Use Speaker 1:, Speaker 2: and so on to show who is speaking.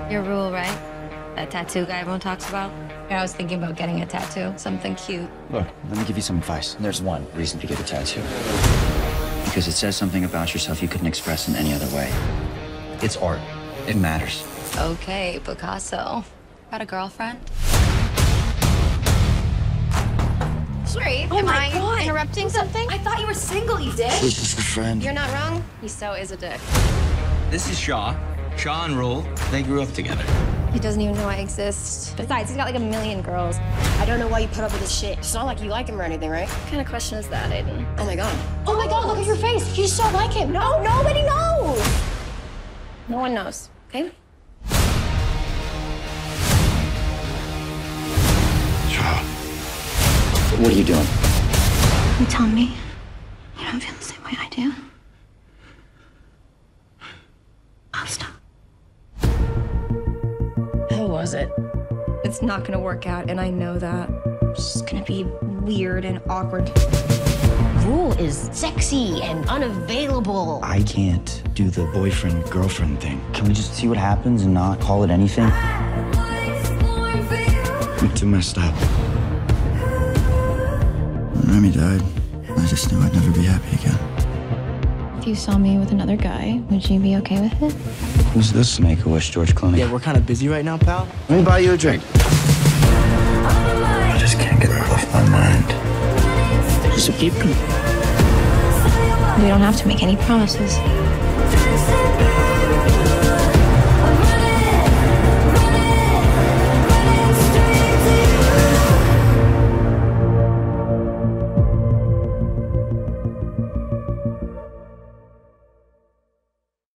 Speaker 1: Your Rule, right? That tattoo guy everyone talks about? Yeah, I was thinking about getting a tattoo. Something cute.
Speaker 2: Look, let me give you some advice. There's one reason to get a tattoo. Because it says something about yourself you couldn't express in any other way. It's art. It matters.
Speaker 1: Okay, Picasso. Got a girlfriend? Sorry,
Speaker 3: Oh
Speaker 1: am
Speaker 3: my
Speaker 1: I
Speaker 3: God.
Speaker 1: interrupting something?
Speaker 3: I thought you were single, you dick.
Speaker 2: This is a friend.
Speaker 1: You're not wrong. He so is a dick.
Speaker 4: This is Shaw. Shaw and Rule, they grew up together.
Speaker 1: He doesn't even know I exist. Besides, he's got like a million girls.
Speaker 3: I don't know why you put up with this shit. It's not like you like him or anything, right?
Speaker 1: What kind of question is that, Aiden?
Speaker 3: Oh my God. Oh my God, look at your face. You so like him. No, nobody knows.
Speaker 1: No one knows, okay?
Speaker 2: Shaw. What are you doing?
Speaker 1: You tell me. You don't feel the same way I do. I'll stop.
Speaker 3: How was it?
Speaker 1: It's not gonna work out, and I know that. It's just gonna be weird and awkward.
Speaker 3: Rule is sexy and unavailable.
Speaker 2: I can't do the boyfriend-girlfriend thing. Can we just see what happens and not call it anything? I'm too messed up. When Remy died, I just knew I'd never be happy again.
Speaker 1: If you saw me with another guy, would you be okay with it?
Speaker 2: Who's this Make-A-Wish, George Clooney?
Speaker 5: Yeah, we're kind of busy right now, pal.
Speaker 2: Let me buy you a drink. I just can't get it off my mind.
Speaker 5: So keep them.
Speaker 1: We don't have to make any promises.